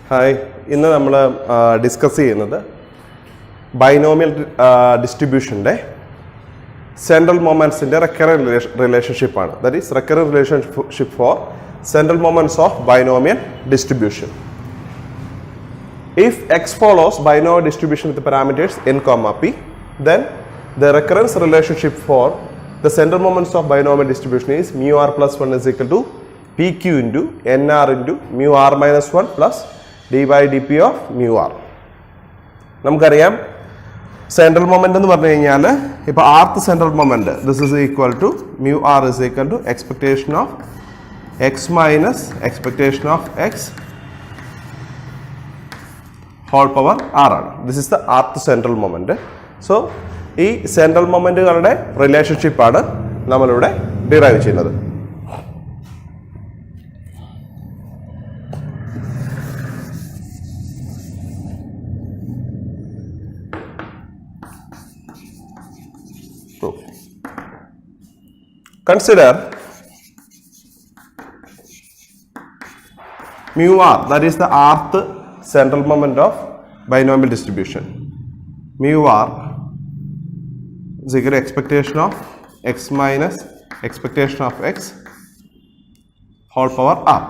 Hi, ഇന്ന് നമ്മൾ discuss ചെയ്യുന്നത് ബൈനോമിയൽ ഡിസ്ട്രിബ്യൂഷൻ്റെ സെൻട്രൽ മൊമെൻറ്റ്സിൻ്റെ റെക്കറിംഗ് റിലേഷൻഷിപ്പാണ്. That is recurring relationship for central moments of binomial distribution. If x follows binomial distribution with the parameters n, p, then the recurrence relationship for the central moments of binomial distribution is mu r plus 1 is equal to pq into nr into mu r minus 1 plus d by dp of mu r. നമുക്കറിയാം central moment എന്ന് പറഞ്ഞു കഴിഞ്ഞാൽ ഇപ്പോൾ rth central moment this is equal to mu r is equal to expectation of x minus expectation of x whole power r ആണ്. This is the ആർത്ത് central moment. So ഈ central മൊമെന്റുകളുടെ റിലേഷൻഷിപ്പാണ് നമ്മളിവിടെ derive ചെയ്യുന്നത്. Consider mu r, that is the rth central moment of binomial distribution. Mu r is equal to expectation of x minus expectation of x whole power r.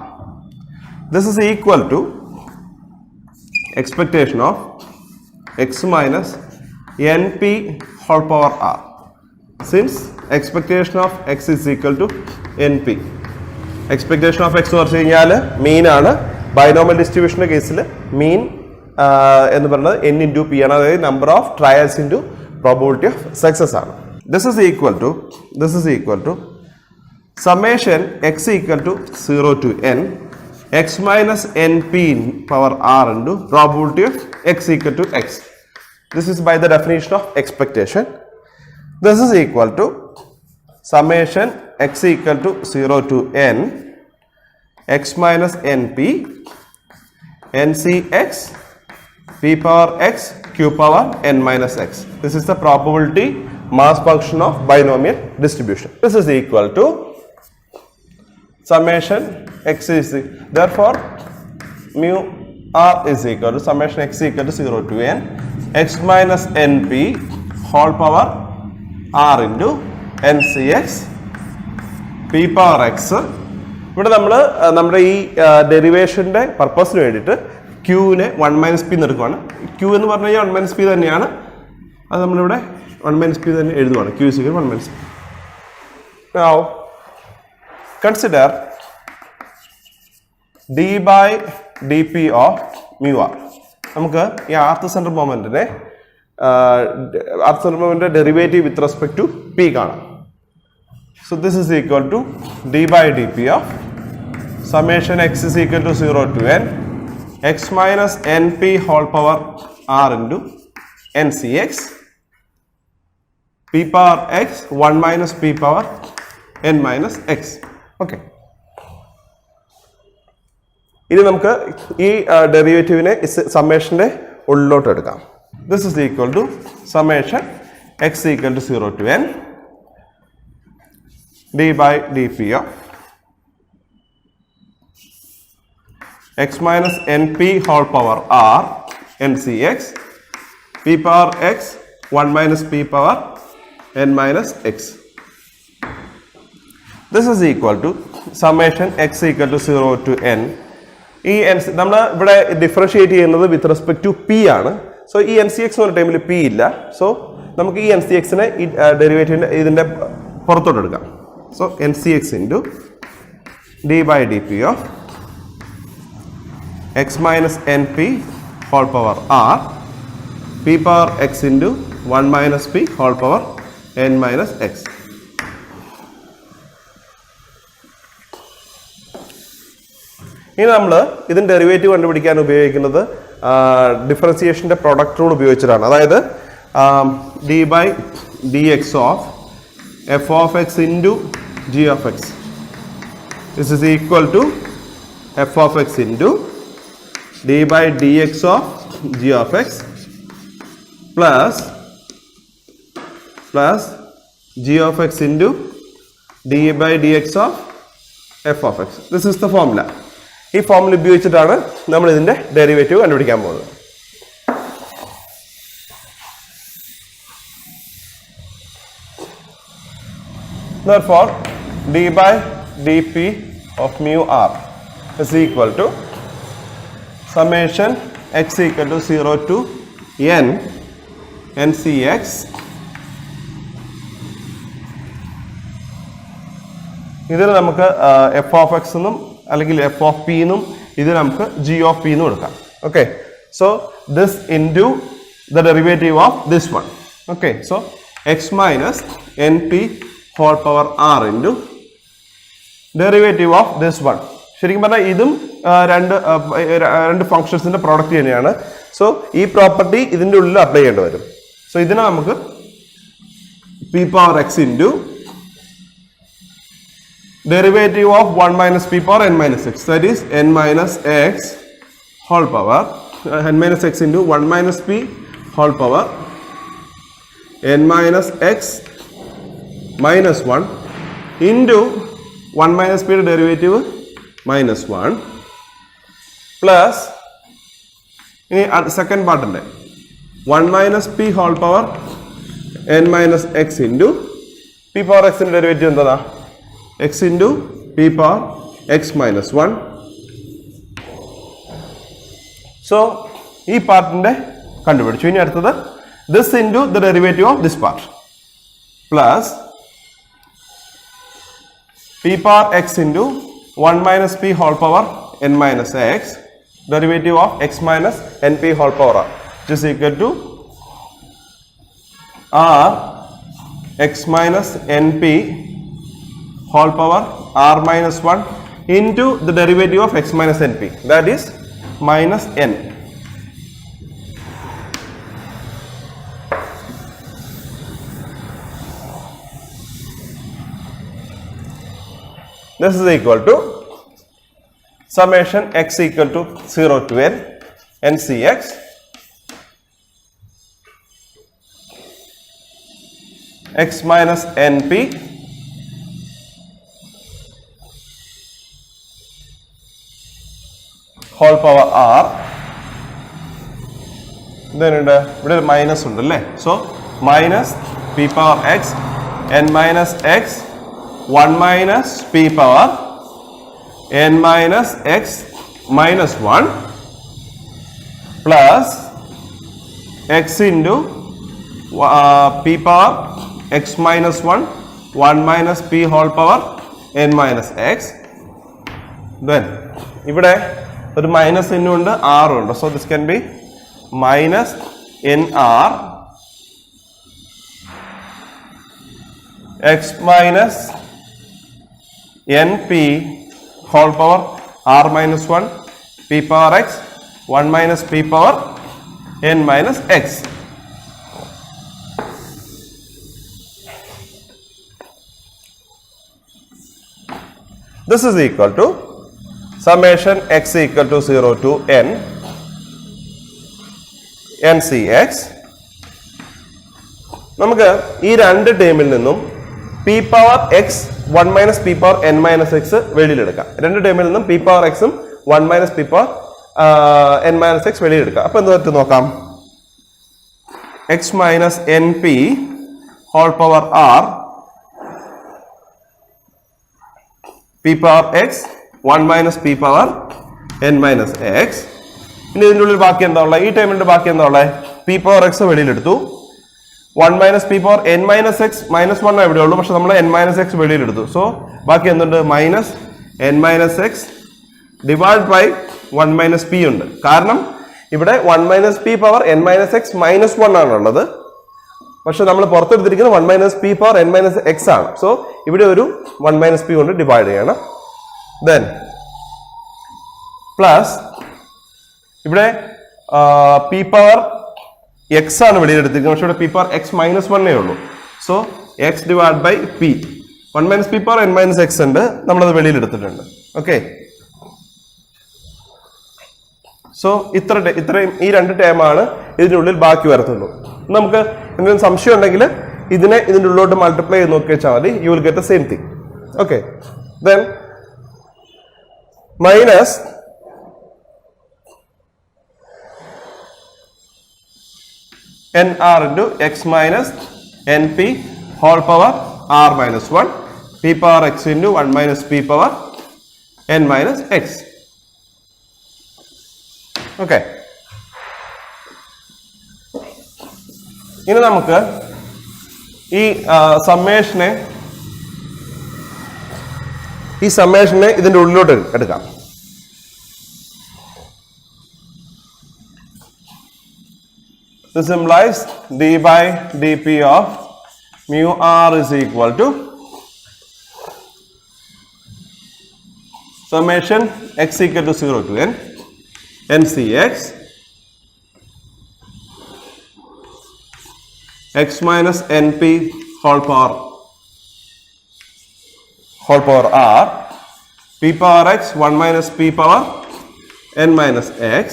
This is equal to expectation of x minus np whole power r. Since expectation of x is equal to np, expectation of x എന്ന് പറഞ്ഞു കഴിഞ്ഞാൽ മീൻ ആണ്. Binomial ഡിസ്ട്രിബ്യൂഷൻ്റെ കേസിൽ മീൻ എന്ന് പറയുന്നത് n into p ആണ്. അതായത് number of trials into probability of success ആണ്. This is equal to summation X equal to 0 to n x minus N P power R into probability of x equal to x. This is by the definition of expectation. This is equal to summation x equal to 0 to n x minus np ncx p power x q power n minus x. This is the probability mass function of binomial distribution. This is equal to summation x is, therefore mu r is equal to summation x equal to 0 to n x minus np whole power r into ncx p power x. ഇവിടെ നമ്മൾ നമ്മുടെ ഈ ഡെറിവേഷൻ്റെ പർപ്പസിന് വേണ്ടിയിട്ട് ക്യൂവിനെ 1 minus P എടുക്കുകയാണ്. Q എന്ന് പറഞ്ഞു കഴിഞ്ഞാൽ 1 മൈനസ് പി തന്നെയാണ്. അത് നമ്മളിവിടെ 1 മൈനസ് പി തന്നെ എഴുതുവാണ്. Q is equal 1 minus p. Now consider d by dp of mu r. നമുക്ക് ഈ ആർത്ത് സെൻട്രൽ മൊമെന്റിനെ derivative with respect to p കാണാം. So this is equal to d by D P of summation x is equal to 0 to n x minus N P whole power R into n C X P power X 1 minus P power N minus x. Okay, ഇനി നമുക്ക് ഈ ഡെറിവേറ്റീവിനെ സമ്മേഷൻ്റെ ഉള്ളിലോട്ട് എടുക്കാം. This is equal to summation x equal to 0 to n d by dp of x minus np whole power r ncx p power x 1 minus p power n minus x. This is equal to summation x equal to 0 to n. ഈ നമ്മൾ ഇവിടെ differentiate ചെയ്യുന്നത് വിത്ത് respect to P ആണ്. So ഈ N C X എന്ന് പറഞ്ഞ ടൈമിൽ P ഇല്ല. സോ നമുക്ക് ഈ എൻ സി എക്സിനെ ഈ ഡെറിവേറ്റീവിൻ്റെ ഇതിൻ്റെ പുറത്തോട്ട് എടുക്കാം. So N C X into D by D P of X minus N P whole power R P power X into 1 minus P whole power N minus X. ഇനി നമ്മൾ ഇതിൻ്റെ derivative കണ്ടുപിടിക്കാൻ ഉപയോഗിക്കുന്നത് ഡിഫറൻസിയേഷൻ്റെ product rule ഉപയോഗിച്ചിട്ടാണ്. അതായത് D by D X of F of X into G of X this is equal to F of X into D by D X of G of X plus G of X into D by D X of F of X. This is the formula. ഈ ഫോമിൽ ഉപയോഗിച്ചിട്ടാണ് നമ്മൾ ഇതിന്റെ derivative കണ്ടുപിടിക്കാൻ പോകുന്നത്. Therefore, d by dp of mu r is equal to summation x equal to 0 to n ncx ഇതിന് നമുക്ക് F of X എന്നും അല്ലെങ്കിൽ എഫ് ഓഫ് പി എന്നും ഇത് നമുക്ക് ജി ഓഫ് പി എന്നും എടുക്കാം. Okay, so this into the derivative of this one. Okay, so X minus N P whole power R into derivative of this one. ശരിക്കും പറഞ്ഞാൽ ഇതും രണ്ട് ഫങ്ഷൻസിന്റെ പ്രോഡക്റ്റ് തന്നെയാണ്. സോ ഈ പ്രോപ്പർട്ടി ഇതിൻ്റെ ഉള്ളിൽ അപ്ലൈ ചെയ്യേണ്ടി വരും. സോ ഇതിനെ നമുക്ക് P power X into derivative of 1 minus p power n minus x, that is n minus x whole power n minus x into 1 minus p whole power n minus x minus 1 into 1 minus p derivative minus 1 plus second part ഉണ്ട് 1 minus p whole power n minus x into p power x ന്റെ derivative എന്താ? x into p power x minus 1. So ഈ പാർട്ടിന്റെ കണ്ടുപിടിച്ചു. ഇനി അടുത്തത് this into the derivative of this part plus p power x into 1 minus p whole power n minus x derivative of x minus np whole power r, which is equal to r x minus np whole power r minus 1 into the derivative of x minus np, that is minus n. This is equal to summation x equal to 0 to n ncx x minus np whole power r, then ഇവിടെ minus ഉണ്ട് അല്ലേ. So minus P power X N minus X 1 minus P power N minus X minus 1 plus X into P power X minus 1 minus P whole power N minus X. Then ഇവിടെ ഒരു minus എന്നും ഉണ്ട് ആറും ഉണ്ട്. So this can be minus N R X minus N P whole power R minus 1 P power X 1 minus P power N minus X. This is equal to summation x equal to 0 to n ncx. നമുക്ക് ഈ രണ്ട് ടേമിൽ നിന്നും p power X 1 minus P power N minus x വെളിയിലെടുക്കാം. രണ്ട് ടേമിൽ നിന്നും p power എക്സും 1 minus P power N minus x വെളിയിലെടുക്കാം. അപ്പൊ എന്ത് പറ്റും നോക്കാം. X minus N P whole power R P power X 1 minus P power N minus X. ഇനി ഇതിൻ്റെ ഉള്ളിൽ ബാക്കി എന്താ ഉള്ളത്? ഈ ടൈമിന്റെ ബാക്കി എന്താ ഉള്ളത്? പി പവർ എക്സ് വെളിയിലെടുത്തു. 1 minus P power N minus X minus 1 എവിടെ ഉള്ളൂ, പക്ഷെ നമ്മൾ എൻ മൈനസ് എക്സ് വെളിയിലെടുത്തു. സോ ബാക്കി എന്തുണ്ട്? Minus n minus x divide by 1 minus p ഉണ്ട്. കാരണം ഇവിടെ 1 minus P power N minus X minus 1 ആണുള്ളത്, പക്ഷെ നമ്മൾ പുറത്തെടുത്തിരിക്കുന്നത് 1 minus P power N minus x ആണ്. സോ ഇവിടെ ഒരു 1 മൈനസ് പി കൊണ്ട് ഡിവൈഡ് ചെയ്യണം. ദെൻ പ്ലസ് ഇവിടെ പി പവർ എക്സ് ആണ് വെളിയിലെടുത്തിരിക്കുന്നത്, പക്ഷെ ഇവിടെ പി പവർ എക്സ് മൈനസ് 1 ഉള്ളൂ. So X divide by P 1 minus P power N minus X ഉണ്ട്, നമ്മളത് വെളിയിലെടുത്തിട്ടുണ്ട്. ഓക്കെ, സോ ഇത്രയും ഈ രണ്ട് ടേമാണ് ഇതിൻ്റെ ഉള്ളിൽ ബാക്കി വരത്തുള്ളൂ. നമുക്ക് എന്തെങ്കിലും സംശയം ഉണ്ടെങ്കിൽ ഇതിനെ ഇതിൻ്റെ ഉള്ളിലോട്ട് മൾട്ടിപ്ലൈ ചെയ്ത് നോക്കി വെച്ചാൽ മതി. You will get the same thing. Okay, then minus nr into x minus np whole power r minus 1 p power x into 1 minus p power n minus x. Okay. ഇനി നമുക്ക് ഈ സമ്മേഷനെ ഇതിന്റെ ഉള്ളിലോട്ട് എടുക്കാം. This implies d by dp of mu r is equal to summation x equal to 0 to n ncx x minus np whole power r p power x 1 minus p power n minus x.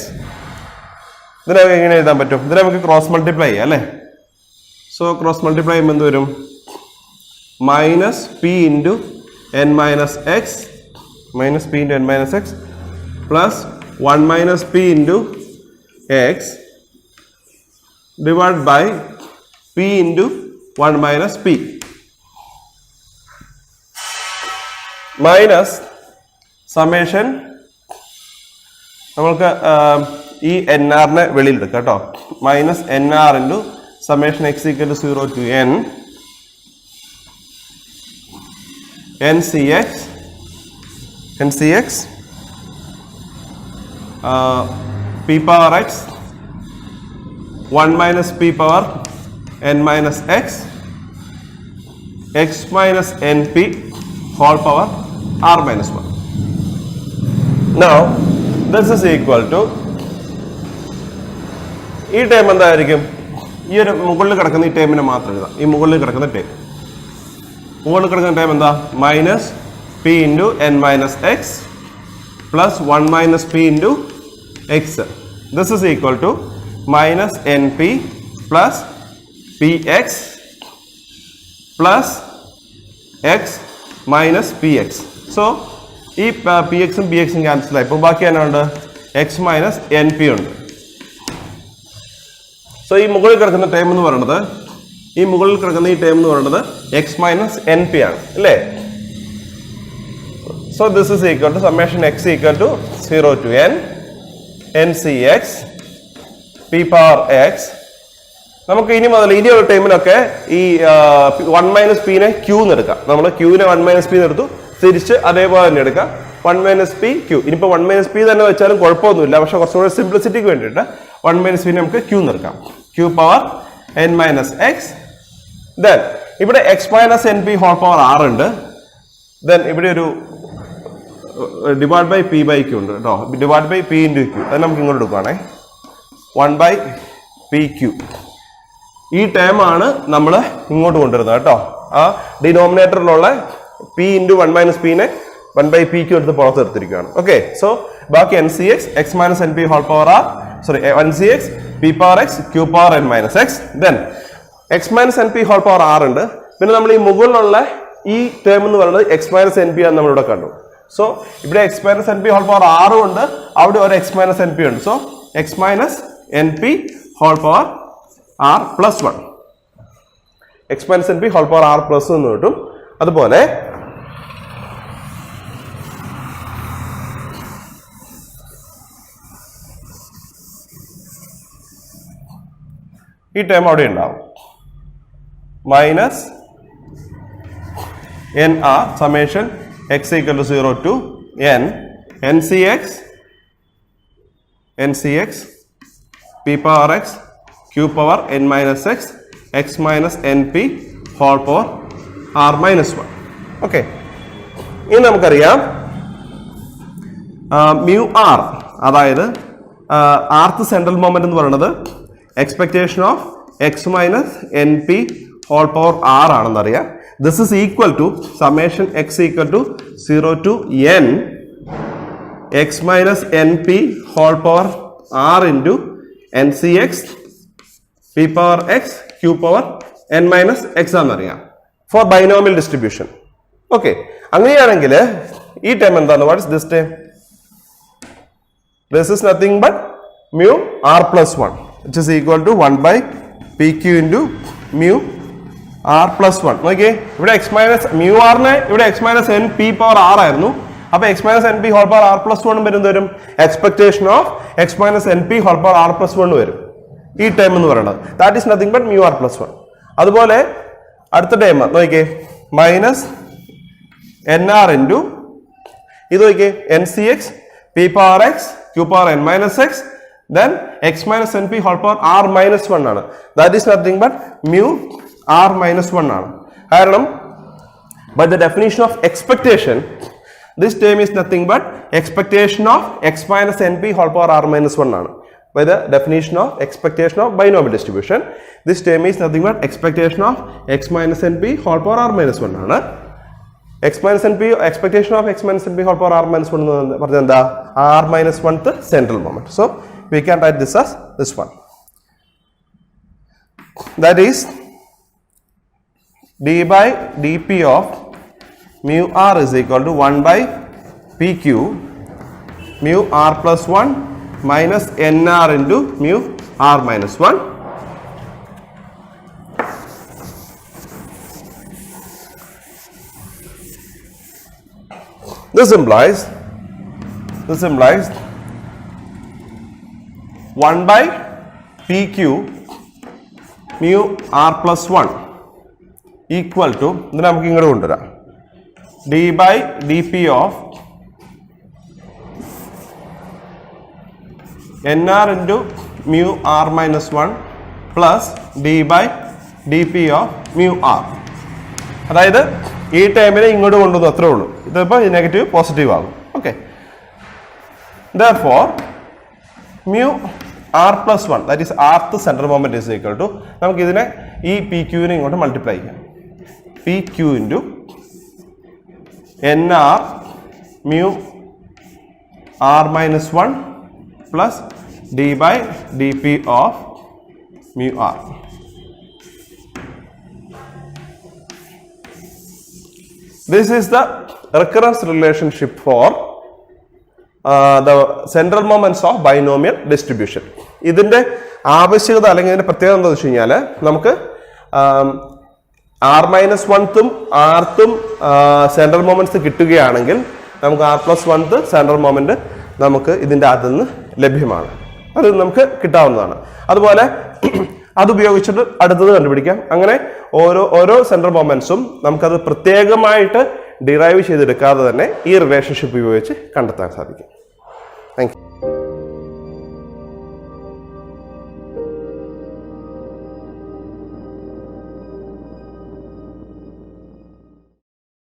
ഇതിനെ എങ്ങനെ എഴുതാൻ പറ്റും? ഇതിനെ നമുക്ക് cross multiply ചെയ്യാം അല്ലേ? So cross multiply ചെയ്യുമ്പോൾ എന്ത് വരും? Minus P into N minus X plus 1 minus P into X divide by P into 1 minus P minus summation നമ്മൾക്ക് ഈ എൻ ആറിനെ വെളിയിലെടുക്കാം കേട്ടോ. Minus N R into summation X equal to 0 to N NCX p power x 1 minus p power n minus x minus np whole power r minus 1. Now this is equal to ഈ term എന്തായിരിക്കും? ഈ ഒരു മുകളിൽ കിടക്കുന്ന ഈ ടേമിനെ മാത്രം എഴുതാം. ഈ മുകളിൽ കിടക്കുന്ന ടേം എന്താ? Minus P into N minus X plus 1 minus P into X. This is equal to minus N P plus P X plus X minus P X. So ഈ പി എക്സും പി എക്സും ക്യാൻസലായി. ഇപ്പോൾ ബാക്കി എന്നാ ഉണ്ട്? എക്സ് മൈനസ് എൻ പി ഉണ്ട്. So ഈ മുകളിൽ കിടക്കുന്ന ടേം എന്ന് പറയുന്നത് എക്സ് മൈനസ് എൻ പി ആണ് അല്ലേ? So this is equal to summation X equal to 0 to N NCX p power X. നമുക്ക് ഇനി ഒരു ടൈമിലൊക്കെ ഈ 1 മൈനസ് പിനെ ക്യൂ എന്ന് എടുക്കാം. നമ്മൾ ക്യൂവിനെ 1 മൈനസ് പി എടുത്തു, തിരിച്ച് അതേപോലെ തന്നെ എടുക്കാം 1 മൈനസ് പി ക്യൂ. ഇനിയിപ്പോൾ 1 മൈനസ് പി തന്നെ വെച്ചാലും കുഴപ്പമൊന്നുമില്ല, പക്ഷെ കുറച്ചുകൂടെ സിംപ്ലിസിറ്റിക്ക് വേണ്ടിയിട്ട് 1 മൈനസ് പിനെ നമുക്ക് ക്യൂ എന്ന് എടുക്കാം. Q power N minus X. Then ഇവിടെ X minus N P whole power R ഉണ്ട്. ദെൻ ഇവിടെ ഒരു divide by p by q ഉണ്ട് കേട്ടോ. Divide by P into q അത് നമുക്ക് ഇങ്ങോട്ട് എടുക്കുകയാണേ. 1 ബൈ പി ക്യൂ ഈ ടേം ആണ് നമ്മൾ ഇങ്ങോട്ട് കൊണ്ടുവരുന്നത് കേട്ടോ. ആ ഡിനോമിനേറ്ററിലുള്ള പി ഇൻറ്റു 1 മൈനസ് പിനെ 1 ബൈ പി ക്യൂ എടുത്ത് പുറത്ത് എടുത്തിരിക്കുകയാണ്. ഓക്കെ, സോ ബാക്കി NCX X minus N P whole power R NCX P power X Q power N minus X. Then X minus N P whole power R ഉണ്ട്. പിന്നെ നമ്മൾ ഈ മുകളിലുള്ള ഈ ടേം എന്ന് പറയുന്നത് എക്സ് മൈനസ് എൻ പി ആണ് നമ്മളിവിടെ കണ്ടു. സോ ഇവിടെ X minus N P whole power ആറും ഉണ്ട്, അവിടെ ഒരു എക്സ് മൈനസ് എൻ പി ഉണ്ട്. So X minus N P whole power R plus 1 X minus N P whole power R plus എന്ന് കിട്ടും. അതുപോലെ ഈ ടേം അവിടെ ഉണ്ടാവും. Minus N R summation X equal to 0 to N NCX P power X Q power N minus X X minus N P whole power R minus 1. Okay, ഇനി നമുക്കറിയാം mu R, അതായത് ആർത്ത് സെൻട്രൽ മൊമെന്റ് എന്ന് പറയുന്നത് expectation of X minus N P whole power r ആണെന്നറിയാം. This is equal to summation X equal to 0 to n x minus N P whole power R into NCX P power X Q power N minus x ആണെന്നറിയാം for binomial distribution. Okay, അങ്ങനെയാണെങ്കിൽ ഈ term എന്താണ്? What is this term? This is nothing but mu R plus 1 which is equal to 1 by P Q into mu R plus one. നോക്കിയേ, ഇവിടെ X minus mu ആറിനെ ഇവിടെ X minus N P power R ആയിരുന്നു. അപ്പൊ X minus N P whole power R plus one വരുന്നത് വരും expectation of X minus N P whole power R plus one വരും ഈ ടൈം എന്ന് പറയുന്നത്. That is nothing but mu R plus one. അതുപോലെ അടുത്ത ടൈം നോക്കിയേ, മൈനസ് എൻ ആർ ഇൻറ്റു ഇത് നോക്കിയേ, N C X P power X Q power N minus X then x minus np whole power r minus 1 ആണ്. That is nothing but mu r minus 1 ആണ്. കാരണം by the definition of expectation, this term is nothing but expectation of x minus np whole power r minus 1 ആണ്. By the definition of expectation of binomial distribution, this term is nothing but expectation of x minus np whole power r minus 1 ആണ്. x minus np expectation of x minus np whole power r minus 1 എന്ന് പറഞ്ഞാൽ എന്താ, r minus 1th central moment. So we can write this as this one. That is d by dp of mu r is equal to 1 by pq mu r plus 1 minus nr into mu r minus 1. This implies 1 by pq mu r plus 1 equal to ഇത് നമുക്ക് ഇങ്ങോട്ട് കൊണ്ടുവരാം d by dp of nr into mu r minus 1 plus d by dp of mu r. അതായത് ഈ ടൈമിനെ ഇങ്ങോട്ട് കൊണ്ടുവന്നു അത്രേ ഉള്ളൂ. ഇതിപ്പോൾ നെഗറ്റീവ് പോസിറ്റീവ് ആകും. Okay, therefore mu r plus 1 that is rth center moment is equal to നമുക്ക് ഇതിനെ ഈ പി ക്യൂവിനെ ഇങ്ങോട്ട് മൾട്ടിപ്ലൈ ചെയ്യാം. P Q into N R mu R minus 1 plus D by D P of mu R. This is the recurrence relationship for the central moments of binomial distribution. ഇതിന്റെ ആവശ്യകത അല്ലെങ്കിൽ ഇതിന്റെ പ്രത്യേകത എന്താണെന്ന് വെച്ച് കഴിഞ്ഞാൽ നമുക്ക് ആർ മൈനസ് വൺത്തും ആർത്തും സെൻട്രൽ മൊമെന്റ്സ് കിട്ടുകയാണെങ്കിൽ നമുക്ക് ആർ പ്ലസ് വൺത്ത് സെൻട്രൽ മൊമെന്റ് നമുക്ക് ഇതിന്റെ അകത്ത് നിന്ന് ലഭ്യമാണ്. അത് നമുക്ക് കിട്ടാവുന്നതാണ്. അതുപോലെ അതുപയോഗിച്ചിട്ട് അടുത്തത് കണ്ടുപിടിക്കാം. അങ്ങനെ ഓരോ സെൻട്രൽ മൊമെന്റ്സും നമുക്കത് പ്രത്യേകമായിട്ട് ഡിറൈവ് ചെയ്തെടുക്കാതെ തന്നെ ഈ റിലേഷൻഷിപ്പ് ഉപയോഗിച്ച് കണ്ടെത്താൻ സാധിക്കും.